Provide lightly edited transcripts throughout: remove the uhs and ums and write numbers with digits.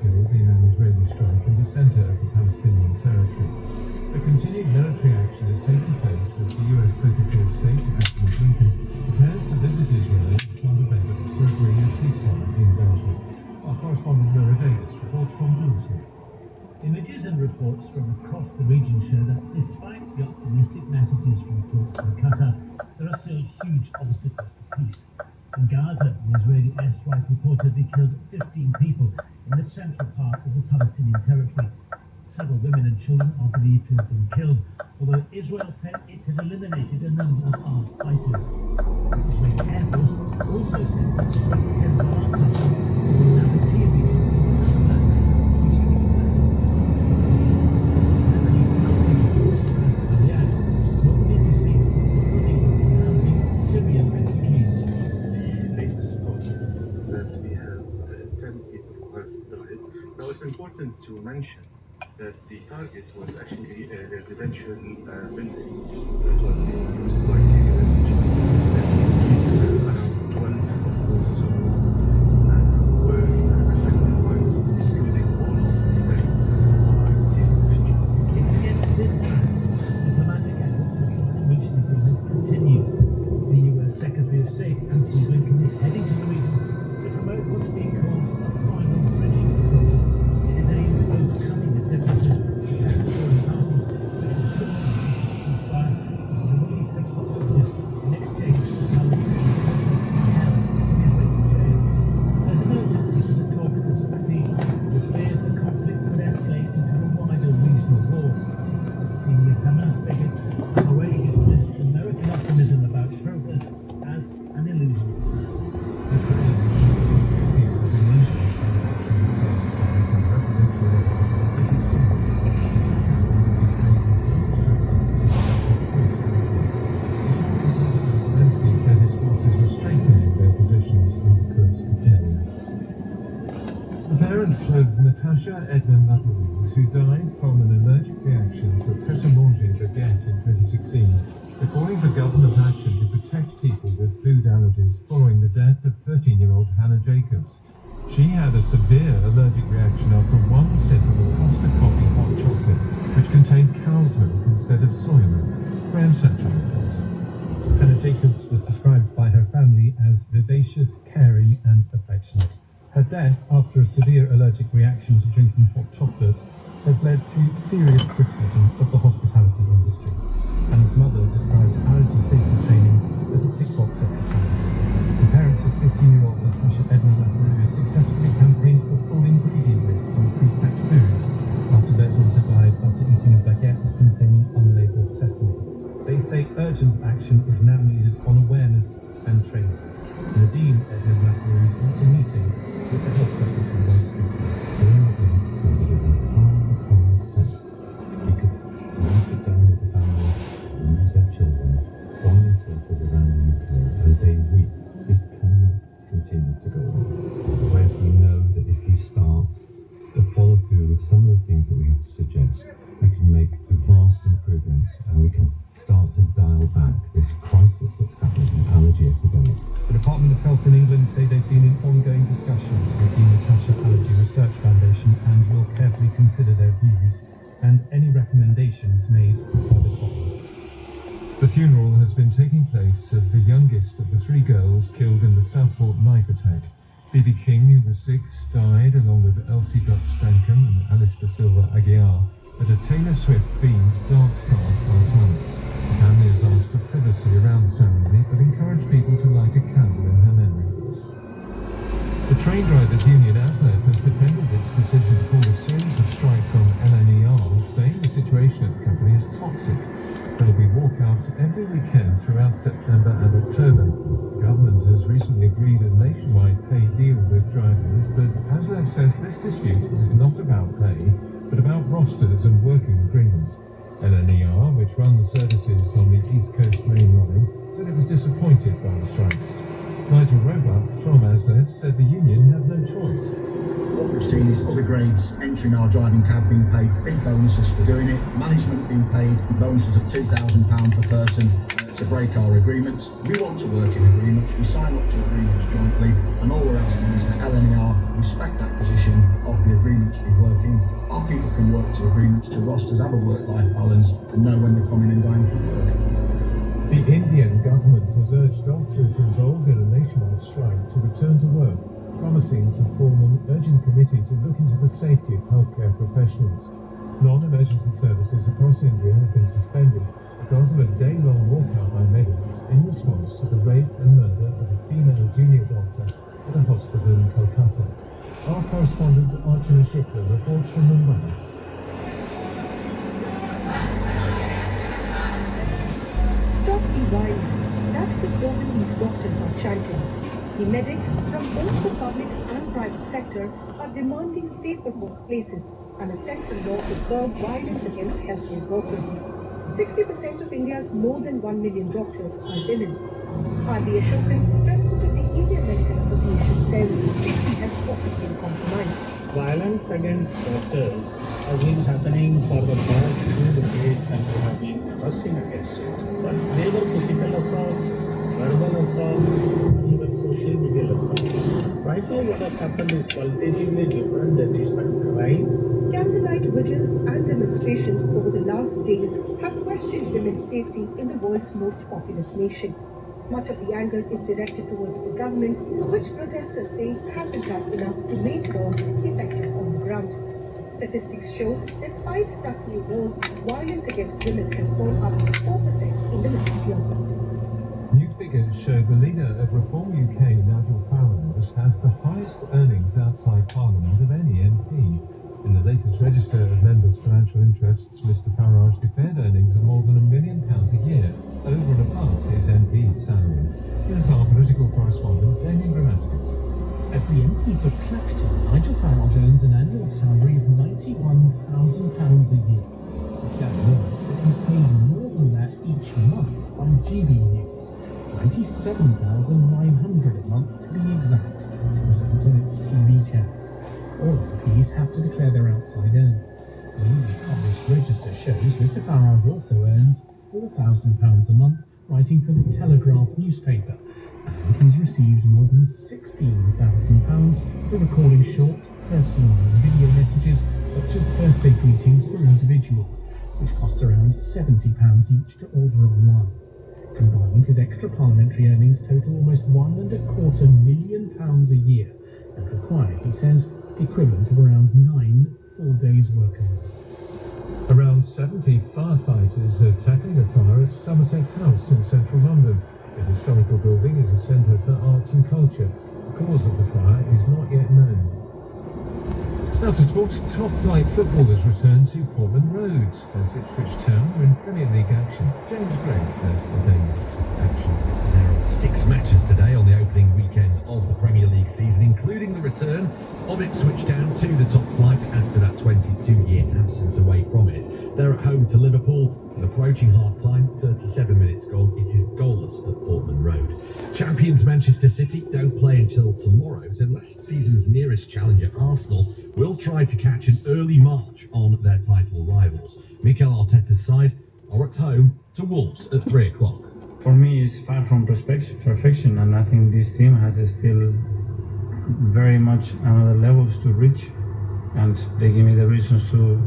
killed in an Israeli strike in the center of the Palestinian territory. A continued military action is taking place as the U.S. Secretary of State, Antony Blinken, prepares to visit Israel as part of efforts to agree a ceasefire in Gaza. Our correspondent Laura Davis reports from Jerusalem. Images and reports from across the region show that despite the optimistic messages from talks in Qatar, there are still huge obstacles to peace. In Gaza, an Israeli airstrike reportedly killed 15 people in the central part of the Palestinian territory. Several women and children are believed to have been killed, although Israel said it had eliminated a number of armed fighters. The Israeli Air Force also said it struck Hezbollah targets in the Nabatea region in South Lebanon. Now, it's important to mention that the target was actually a residential building that was being used by Syrian refugees. Around 12 of those were affected by this, including all of the Syrian refugees. It's against this fact diplomatic efforts to try and reach an agreement continue. The US Secretary of State, Antony Blinken, is heading to the region to promote what's being called a final bridging proposal. It is aimed at overcoming the differences between the ruling party, which was inspired by the release of hostages in exchange for Palestinian conflict held in Israeli jails. There's an urgency for the talks to succeed, as fears the conflict could escalate into a wider regional war. Senior Hamas figures have already dismissed American optimism about progress as an illusion. The parents of Natasha Edna Lapouche, who died from an allergic reaction to a pret-a-manger baguette in 2016, are calling for government action to protect people with food allergies following the death of 13-year-old Hannah Jacobs. She had a severe allergic reaction after one sip of a Costa Coffee hot chocolate, which contained cow's milk instead of soy milk. Graham Satchel reports. Hannah Jacobs was described by her family as vivacious, caring and affectionate. Her death after a severe allergic reaction to drinking hot chocolate has led to serious criticism of the hospitality industry. Hannah's mother described allergy safety training as a tick box exercise. The parents of 15-year-old Natasha Edna Lapouche successfully campaigned for full ingredient lists on pre-packed foods after their daughter died after eating a baguette containing unlabeled sesame. They say urgent action is now needed on awareness and training. Nadine Edna Lapouche wants a meeting with the Health Secretary last week. They are being so it is a common sense. Because when you sit down with the family and use their children, buying circles around the UK as they weep, this cannot continue to go on. Whereas we know that if you start to follow through with some of the things that we have to suggest, we can make vast improvements and we can start to dial back this crisis that's happening, an allergy epidemic. The Department of Health in England say they've been in ongoing discussions with the Natasha Allergy Research Foundation and will carefully consider their views and any recommendations made by the department. The funeral has been taking place of the youngest of the three girls killed in the Southport knife attack. B.B. King, who was 6, died along with Elsie Duck-Stankham and Alistair Silva Aguiar at a Taylor Swift-themed dance class last month. The family has asked for privacy around the ceremony, but encouraged people to light a candle in her memory. The train drivers' union ASLEF has defended its decision to call a series of strikes on LNER, saying the situation at the company is toxic. There will be walkouts every weekend throughout September and October. The government has recently agreed a nationwide pay deal with drivers, but ASLEF says this dispute is not about pay, but about rosters and working agreements. LNER, which runs services on the East Coast Main Line, said it was disappointed by the strikes. Nigel Roebuck from ASLEF said the union had no choice. What we've seen is other grades entering our driving cab being paid big bonuses for doing it, management being paid bonuses of £2,000 per person to break our agreements. We want to work in agreements, we sign up to agreements jointly, and all we're asking is that LNER respect that position of the agreements we're working. Our people can work to agreements, to rosters, have a work-life balance, and know when they're coming and going from work. The Indian government has urged doctors involved in a nationwide strike to return to work, promising to form an urgent committee to look into the safety of healthcare professionals. Non-emergency services across India have been suspended because of a day-long walkout by medics in response to the rape and murder of a female junior doctor at a hospital in Kolkata. Our correspondent Archana Shukla reports from Mumbai. Stop the violence. That's the slogan these doctors are chanting. The medics from both the public and private sector are demanding safer workplaces and a central law to curb violence against healthcare workers. 60% of India's more than 1 million doctors are women. R.B. Ashokan, president of the Indian Medical Association, says safety has often been compromised. Violence against doctors has been happening for the past 2 decades and we have been pressing against it. But there were physical assaults, verbal assaults, even social media assaults. Right now what has happened is qualitatively different. There is a crime. Candlelight vigils and demonstrations over the last days have questioned women's safety in the world's most populous nation. Much of the anger is directed towards the government, which protesters say hasn't done enough to make laws effective on the ground. Statistics show, despite tough new laws, violence against women has gone up 4% in the last year. New figures show the leader of Reform UK, Nigel Farage, has the highest earnings outside Parliament of any MP. In the latest register of members' financial interests, Mr Farage declared earnings of more than £1 million a year, over and above his MP's salary. Here's our political correspondent, Damien Grammaticus. As the MP for Clacton, Nigel Farage earns an annual salary of £91,000 a year. It's now known that he's paid more than that each month by GB News, £97,900 a month to be exact, to present on its TV channel. All MPs have to declare their outside earnings. The newly published register shows Mr Farage also earns £4,000 a month writing for the Telegraph newspaper, and he's received more than £16,000 for recording short, personalised video messages such as birthday greetings for individuals, which cost around £70 each to order online. Combined, his extra parliamentary earnings total almost £1.25 million a year, and require, he says, the equivalent of around 9 full days' work a month. Around 70 firefighters are tackling a fire at Somerset House in central London. The historical building is a centre for arts and culture. The cause of the fire is not yet known. Now to sports, top-flight footballers return to Portman Road as Ipswich Town are in Premier League action. James Gregg has the day's action. There are 6 matches today on the opening weekend of the Premier League season, including the return of Ipswich Town to the top flight after that 22-year absence away from it. They're at home to Liverpool. And approaching half-time, 37 minutes gone, it is goalless at Portman Road. Champions Manchester City don't play until tomorrow, so last season's nearest challenger, Arsenal, will try to catch an early march on their title rivals. Mikel Arteta's side are at home to Wolves at 3 o'clock. For me, it's far from perfection, and I think this team has still very much another levels to reach, and they give me the reasons to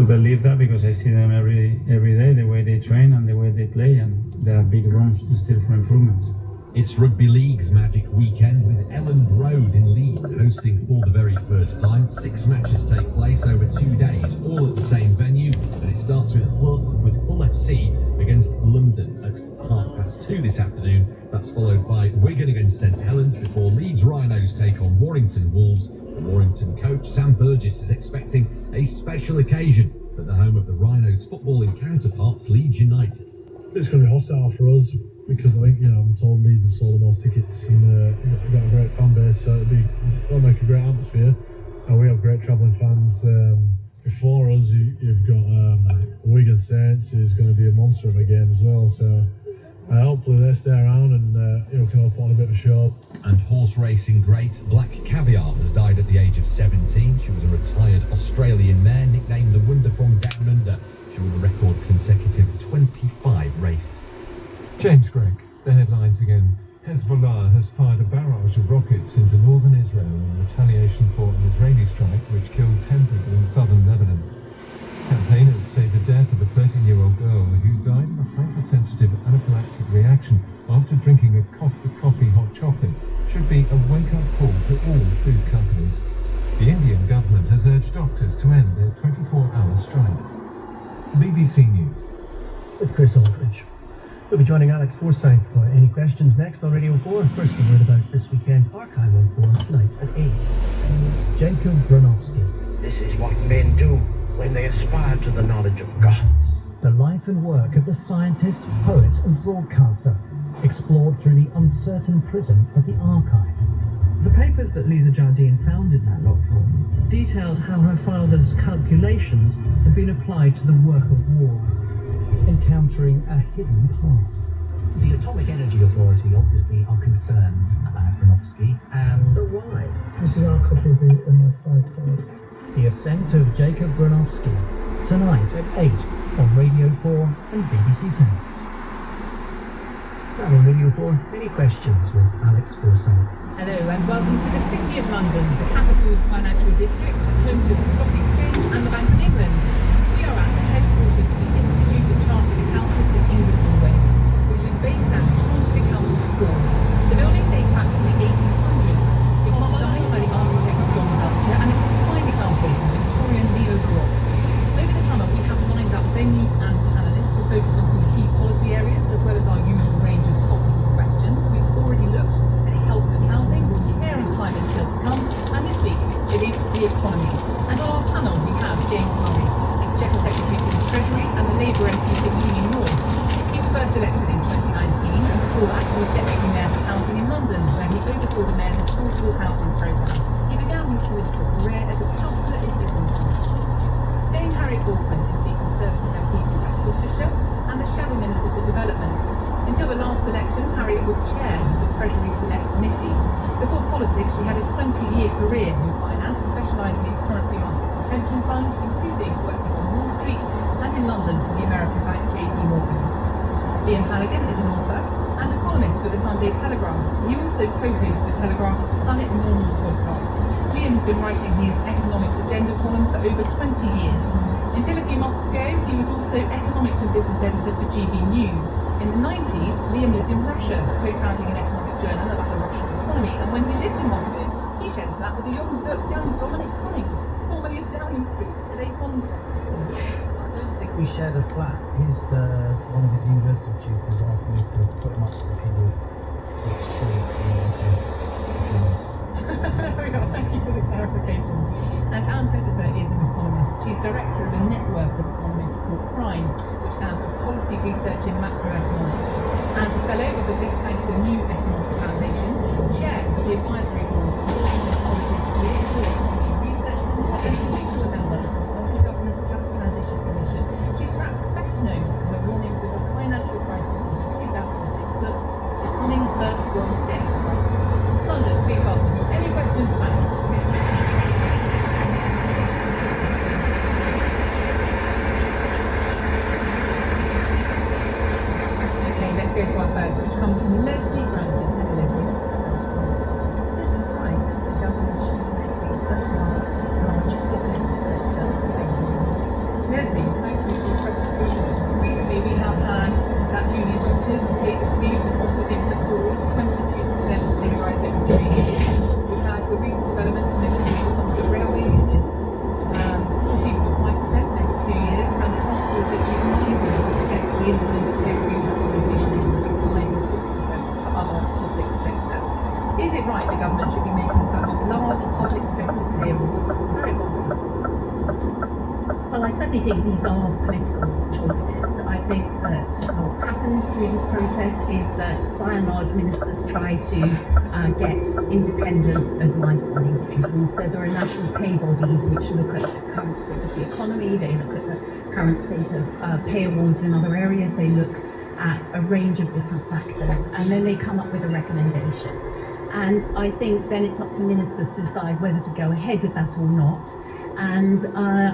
believe that, because I see them every day, the way they train and the way they play, and there are big rooms still for improvement. It's Rugby League's magic weekend with Elland Road in Leeds hosting for the very first time. 6 matches take place over 2 days, all at the same venue, and it starts with Hull FC against London at 2:30 this afternoon. That's followed by Wigan against St Helens before Leeds Rhinos take on Warrington Wolves. The Warrington coach Sam Burgess is expecting a special occasion at the home of the Rhinos' footballing counterparts, Leeds United. It's going to be hostile for us because I think, I'm told Leeds have sold the most tickets and we've got a great fan base, so it'll make a great atmosphere, and we have great travelling fans. Before us, you've got Wigan Saints, who's going to be a monster of a game as well, so hopefully they stay around and can all put on a bit of a show. And horse racing great Black Caviar has died at the age of 17. She was a retired Australian mare, nicknamed the Wonder from Down Under. She won a record consecutive 25 races. James Gregg, the headlines again. Hezbollah has fired a barrage of rockets into northern Israel in retaliation for an Israeli strike which killed 10 people in southern Lebanon. Campaigners say the death of a 13-year-old girl who died of a hypersensitive anaphylactic reaction after drinking a coffee hot chocolate should be a wake-up call to all food companies. The Indian government has urged doctors to end their 24-hour strike. BBC News. With Chris Aldridge. We'll be joining Alex Forsyth for Any Questions next on Radio 4. First, a word about this weekend's Archive on 4 tonight at 8. Jacob Bronowski. This is what men do when they aspire to the knowledge of gods. The life and work of the scientist, poet and broadcaster, explored through the uncertain prism of the archive. The papers that Lisa Jardine found in that lockroom detailed how her father's calculations had been applied to the work of war, encountering a hidden past. The Atomic Energy Authority obviously are concerned about Bronowski and... But why? This is our copy of the ML55. The Ascent of Jacob Bronowski, tonight at 8 on Radio 4 and BBC Sounds. Now on Radio 4, Any Questions with Alex Forsyth. Hello and welcome to the City of London, the capital's financial district, home to the Stock Exchange and the Bank of England. We are at the headquarters of the Institute of Chartered Accountants in England and Wales, which is based at Chartered Accountants Hall. The building dates back to the 1800s. It was designed by the architect John Belcher and is a fine example of Victorian neo-baroque. Over the summer we have lined up venues and panellists to focus on some key policy areas as well as our usual range of topical questions. We've already looked at health and housing, care and climate still to come, and this week it is the economy. And on our panel we have James Murray, Exchequer Secretary to the Treasury and the Labour MP for Ealing North. He was first elected in 2019 and before that he was Deputy Mayor for Housing in London, where he oversaw the Mayor's affordable housing programme. He began his political career as a councillor in Islington. Dame Harriet Walkman is the Conservative MP for West Worcestershire and the Shadow Minister for Development. Until the last election, Harriet was chair of the Treasury Select Committee. Before politics, she had a 20-year career in finance, specialising in currency markets and pension funds, including working on Wall Street and in London for the American bank JP Morgan. Liam Halligan is an author and a columnist for the Sunday Telegraph. He also co-hosts the Telegraph's Planet Normal podcast. Liam has been writing his economics agenda column for over 20 years. Until a few months ago, he was also economics and business editor for GB News. In the 90s, Liam lived in Russia, co-founding an economic journal about the Russian economy, and when he lived in Moscow, he shared a flat with a young Dominic Cummings, formerly of Downing Street, at a fund. I don't think we shared a flat. One of his university tutors asked me to put him up for a few weeks, which seemed to be Thank you for the clarification. And Anne Pettifer is an economist. She's director of a network of economists called PRIME, which stands for Policy Research in Macroeconomics, and a fellow of the think tank the New Economics Foundation, chair of the advisory board for Goldsmiths College's Political Economy Research Centre, and particular member of the Scottish Government's Just Transition Commission. She's perhaps best known for her warnings of the financial crisis in the 2006 book, The Coming First World Debt Crisis. London, please welcome. Any questions, panel? Okay, let's go to our first, which comes from Leslie Brandon. Hello, Leslie. Is it right that the government should be making such a large public sector payments? Leslie, thank you for your question. Recently, we have had that junior doctors pay dispute and offered in the court 22% pay rise over 3 years. We've had the recent developments negative for some of the railway unions, 14.5% over 2 years, and the Chancellor said she's minded to accept the independent pay review recommendations between 5 and 6% for other public sector. Is it right the government should be making such large public sector pay awards? Very well. Well, I certainly think these are political choices. I think that what happens through this process is that, by and large, ministers try to get independent advice on these things. And so there are national pay bodies which look at the current state of the economy, they look at the current state of pay awards in other areas, they look at a range of different factors, and then they come up with a recommendation. And I think then it's up to ministers to decide whether to go ahead with that or not. And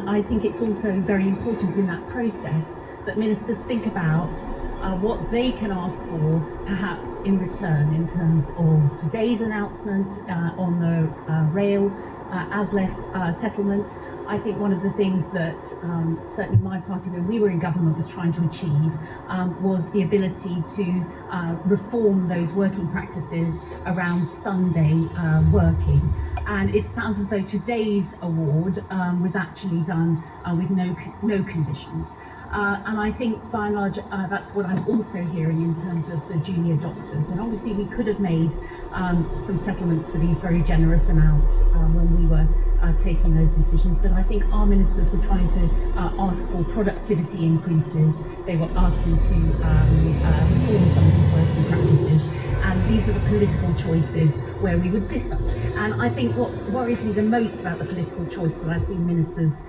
I think it's also very important in that process that ministers think about what they can ask for, perhaps in return, in terms of today's announcement on the rail ASLEF settlement. I think one of the things that certainly my party, when we were in government, was trying to achieve was the ability to reform those working practices around Sunday working. And it sounds as though today's award was actually done with no conditions. And I think by and large, that's what I'm also hearing in terms of the junior doctors. And obviously we could have made some settlements for these very generous amounts when we were taking those decisions. But I think our ministers were trying to ask for productivity increases. They were asking to reform some of these working practices. And these are the political choices where we would differ. And I think what worries me the most about the political choice that I've seen ministers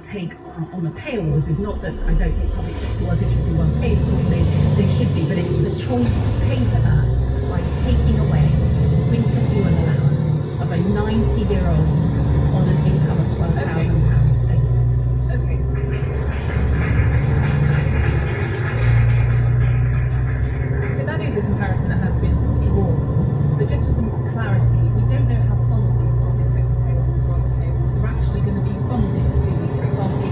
take on the pay awards is not that I don't think public sector workers should be well paid, of course they should be, but it's the choice to pay for that by taking away winter fuel allowance of a 90-year-old on an income of £12,000 a year. Okay. So that is a comparison that has been drawn, but just for some clarity, we don't know how some of these public sector pay awards or other pay awards are actually going to be funded. For example,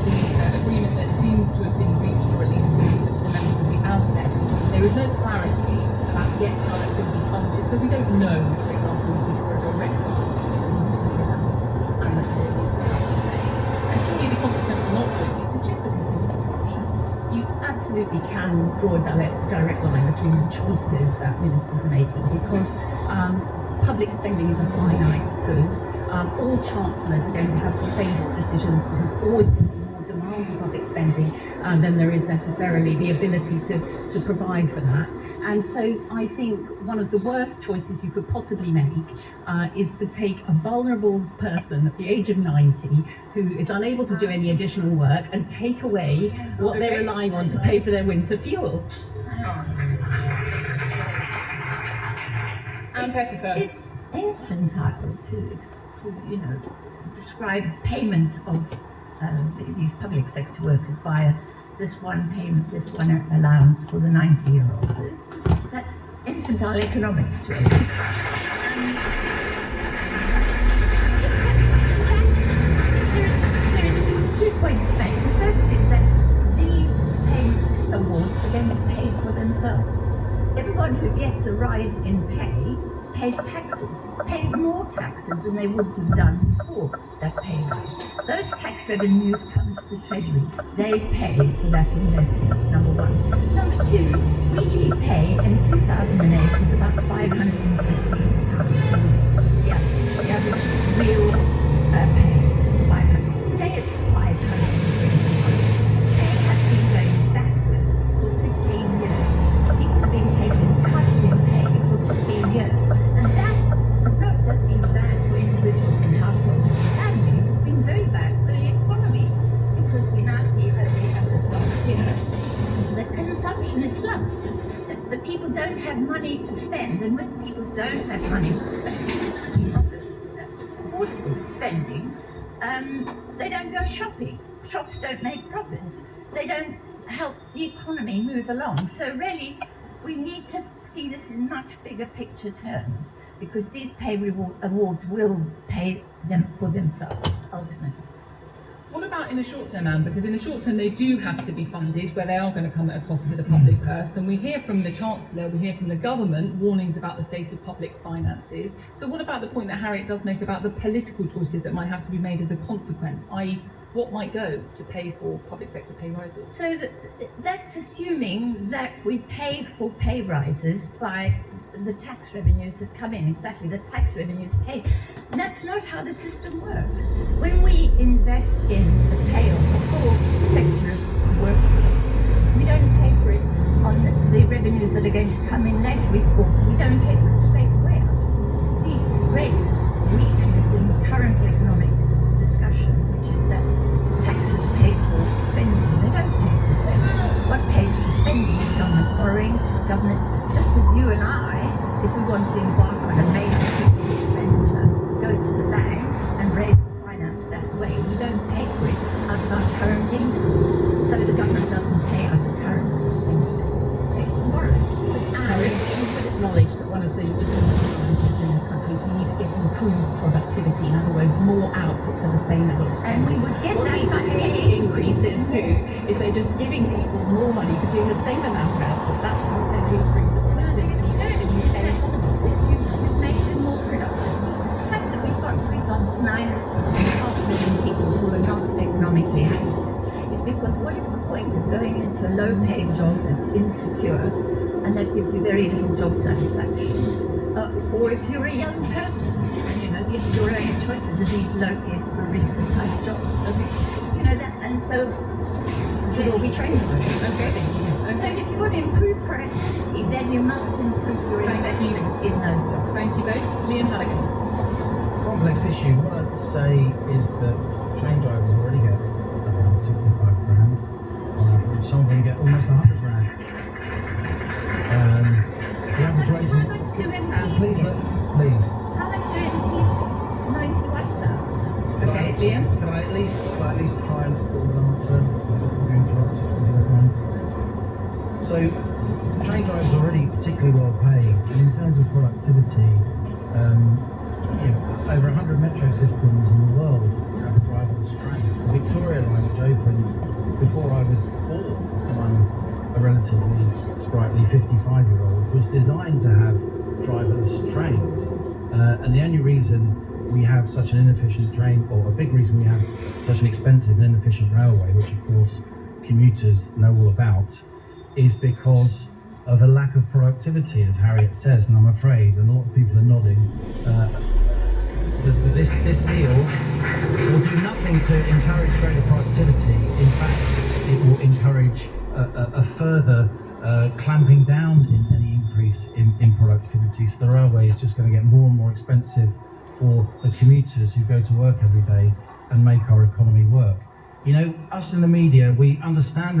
the agreement that seems to have been reached, or at least for members of the ASLEF, there is no clarity about yet how that's going to be funded. So we don't know, for example, if we draw a direct line between the monthly allowance and the pay awards that have been paid. And surely the consequence of not doing this is just the continued disruption. You absolutely can draw a direct line between the choices that ministers are making, because public spending is a finite good. All chancellors are going to have to face decisions because there's always going to be more demand for public spending than there is necessarily the ability to provide for that. And so I think one of the worst choices you could possibly make is to take a vulnerable person at the age of 90 who is unable to do any additional work and take away what they're relying on to pay for their winter fuel. It's infantile to describe payment of these public sector workers via this one payment, this one allowance for the 90-year-olds. It's just, that's infantile economics, really. There's 2 points to make. The first is that these pay awards are going to pay for themselves. Everyone who gets a rise in pay pays taxes, pays more taxes than they would have done before that pay rise. Those tax revenues come to the Treasury. They pay for that investment, number one. Number two, weekly pay in 2008 was about £515 a week. The average real pay was 500. Today it's 521. Pay has been going backwards for 15 years. People have been taking cuts in pay for 15 years. And that has not just been bad for individuals and households and families, it's been very bad for the economy, because we now see, as we have this last year, the consumption is slumped. The people don't have money to spend, and when people don't have money to spend, affordable spending, they don't go shopping. Shops don't make profits. They don't help the economy move along. So really, we need to see this in much bigger picture terms, because these pay awards will pay them for themselves, ultimately. What about in the short term, Anne? Because in the short term they do have to be funded, where they are going to come at a cost to the public purse. And we hear from the Chancellor, we hear from the government warnings about the state of public finances. So what about the point that Harriet does make about the political choices that might have to be made as a consequence, i.e. what might go to pay for public sector pay rises? So that's assuming that we pay for pay rises by the tax revenues that come in. Exactly, the tax revenues pay. And that's not how the system works. When we invest in the pay of the whole sector of workforce, we don't pay for it on the revenues that are going to come in later. We don't pay for it straight away. This is the great weakness in the current economic discussion, which is that taxes pay for spending. They don't pay for spending. What pays for spending is government borrowing, government, just as you and I, if we want to embark on a major piece of expenditure, go to the bank and raise the finance that way. We don't pay for it out of our current income. So the government productivity, in other words, more output for the same level of And we spending. would get What that these money. pay increases do is they're just giving people more money for doing the same amount of output. That's not going to improve the productivity of the UK economy. You've made them more productive. The fact that we've got, for example, 9.5 million people who are not economically active is because what is the point of going into a low-paid job that's insecure and that gives you very little job satisfaction? Or if you're a young person, you know, your only choices are these low-paid barista type jobs. So, you know that, and so they will be trained. Okay. So if you want to improve productivity, then you must improve your investment in those jobs. Thank you both. Liam Halligan. Complex issue. What I'd say is that train drivers already get around 65 grand on average. Some of them get almost 100 grand. The average wage How much do MPs please, get? please. How much do MPs get? 91,000. Okay, Liam. Can I at least try and full answer before you interrupt? If you don't mind? So, train drivers are already particularly well paid, and in terms of productivity, you know, over 100 metro systems in the world have driverless trains. The Victoria line, which opened before I was born, and I'm a relatively sprightly 55-year-old, was designed to have driverless trains. And the only reason we have such an inefficient train, or a big reason we have such an expensive and inefficient railway, which of course commuters know all about, is because of a lack of productivity, as Harriet says, and I'm afraid, and a lot of people are nodding, that this deal will do nothing to encourage greater productivity. In fact, it will encourage a further clamping down in any increase in productivity. So the railway is just going to get more and more expensive for the commuters who go to work every day and make our economy work. You know, us in the media, we understand